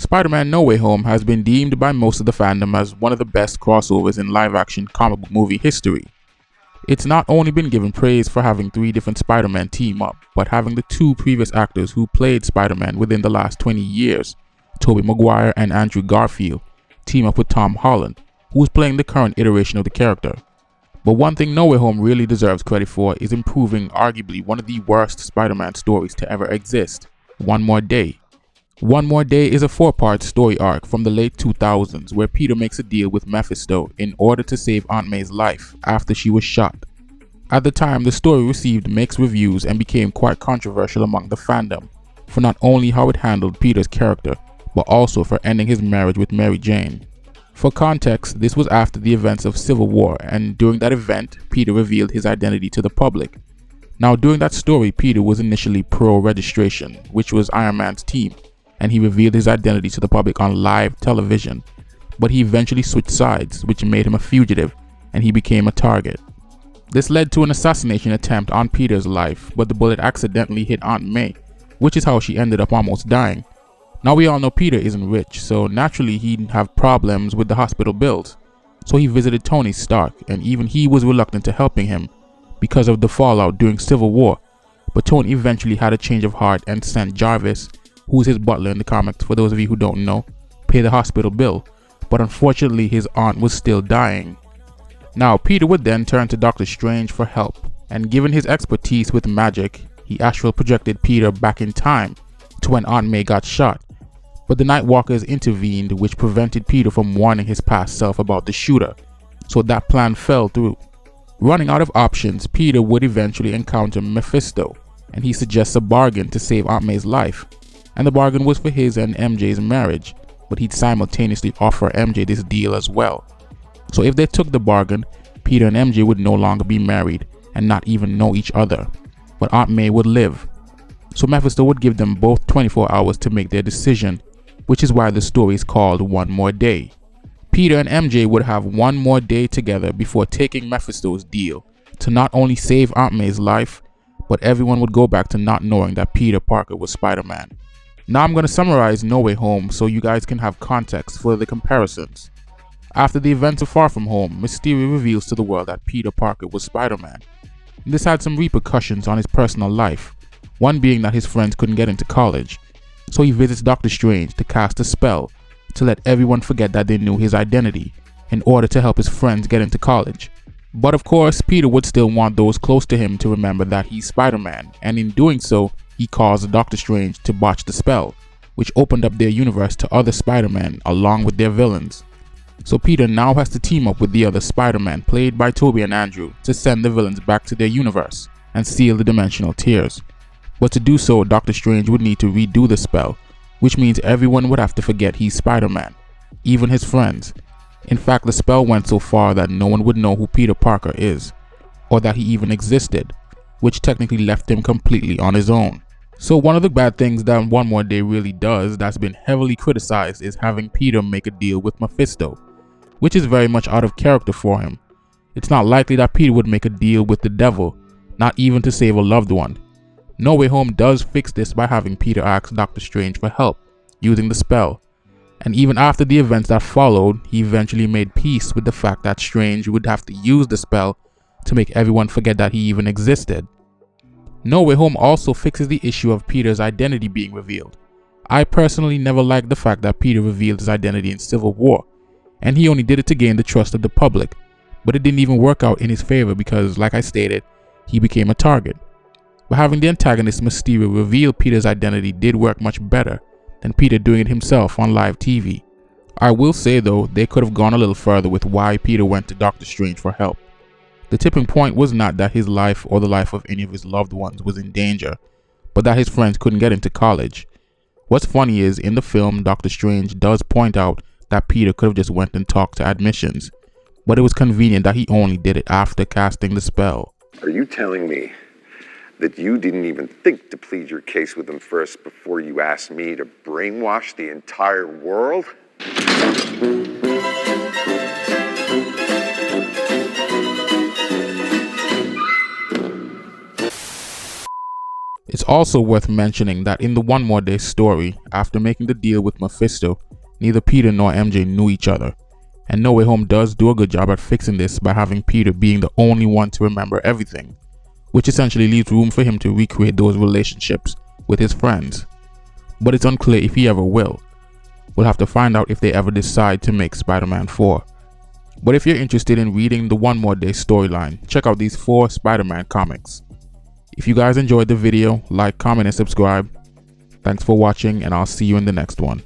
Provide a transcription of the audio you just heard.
Spider-Man No Way Home has been deemed by most of the fandom as one of the best crossovers in live-action comic book movie history. It's not only been given praise for having 3 different Spider-Man team up, but having the 2 previous actors who played Spider-Man within the last 20 years, Tobey Maguire and Andrew Garfield, team up with Tom Holland, who is playing the current iteration of the character. But one thing No Way Home really deserves credit for is improving arguably one of the worst Spider-Man stories to ever exist, One More Day. One More Day is a 4-part story arc from the late 2000s where Peter makes a deal with Mephisto in order to save Aunt May's life after she was shot. At the time, the story received mixed reviews and became quite controversial among the fandom for not only how it handled Peter's character, but also for ending his marriage with Mary Jane. For context, this was after the events of Civil War, and during that event, Peter revealed his identity to the public. Now, during that story, Peter was initially pro-registration, which was Iron Man's team, and he revealed his identity to the public on live television. But he eventually switched sides, which made him a fugitive, and he became a target. This led to an assassination attempt on Peter's life, but the bullet accidentally hit Aunt May, which is how she ended up almost dying. Now we all know Peter isn't rich, so naturally he'd have problems with the hospital bills. So he visited Tony Stark, and even he was reluctant to helping him because of the fallout during Civil War. But Tony eventually had a change of heart and sent Jarvis, who's his butler in the comics for those of you who don't know, pay the hospital bill. But unfortunately his aunt was still dying. Now Peter would then turn to Doctor Strange for help, and given his expertise with magic, he astral projected Peter back in time to when Aunt May got shot. But the Nightwalkers intervened, which prevented Peter from warning his past self about the shooter, so that plan fell through. Running out of options, Peter would eventually encounter Mephisto, and he suggests a bargain to save Aunt May's life, and the bargain was for his and MJ's marriage, but he'd simultaneously offer MJ this deal as well. So if they took the bargain, Peter and MJ would no longer be married and not even know each other, but Aunt May would live. So Mephisto would give them both 24 hours to make their decision, which is why the story is called One More Day. Peter and MJ would have one more day together before taking Mephisto's deal to not only save Aunt May's life, but everyone would go back to not knowing that Peter Parker was Spider-Man. Now I'm going to summarize No Way Home so you guys can have context for the comparisons. After the events of Far From Home, Mysterio reveals to the world that Peter Parker was Spider-Man. This had some repercussions on his personal life, one being that his friends couldn't get into college. So he visits Doctor Strange to cast a spell to let everyone forget that they knew his identity in order to help his friends get into college. But of course, Peter would still want those close to him to remember that he's Spider-Man, and in doing so, he caused Doctor Strange to botch the spell, which opened up their universe to other Spider-Man along with their villains. So Peter now has to team up with the other Spider-Man played by Tobey and Andrew to send the villains back to their universe and seal the dimensional tears. But to do so, Doctor Strange would need to redo the spell, which means everyone would have to forget he's Spider-Man, even his friends. In fact, the spell went so far that no one would know who Peter Parker is, or that he even existed, which technically left him completely on his own. So one of the bad things that One More Day really does that's been heavily criticized is having Peter make a deal with Mephisto, which is very much out of character for him. It's not likely that Peter would make a deal with the devil, not even to save a loved one. No Way Home does fix this by having Peter ask Doctor Strange for help, using the spell. And even after the events that followed, he eventually made peace with the fact that Strange would have to use the spell to make everyone forget that he even existed. No Way Home also fixes the issue of Peter's identity being revealed. I personally never liked the fact that Peter revealed his identity in Civil War, and he only did it to gain the trust of the public, but it didn't even work out in his favor because, like I stated, he became a target. But having the antagonist Mysterio reveal Peter's identity did work much better than Peter doing it himself on live TV. I will say though, they could have gone a little further with why Peter went to Doctor Strange for help. The tipping point was not that his life or the life of any of his loved ones was in danger, but that his friends couldn't get into college. What's funny is, in the film, Doctor Strange does point out that Peter could have just went and talked to admissions, but it was convenient that he only did it after casting the spell. Are you telling me that you didn't even think to plead your case with them first before you asked me to brainwash the entire world? It's also worth mentioning that in the One More Day story, after making the deal with Mephisto, neither Peter nor MJ knew each other. And No Way Home does do a good job at fixing this by having Peter being the only one to remember everything, which essentially leaves room for him to recreate those relationships with his friends. But it's unclear if he ever will. We'll have to find out if they ever decide to make Spider-Man 4. But if you're interested in reading the One More Day storyline, check out these 4 Spider-Man comics. If you guys enjoyed the video, like, comment, and subscribe. Thanks for watching, and I'll see you in the next one.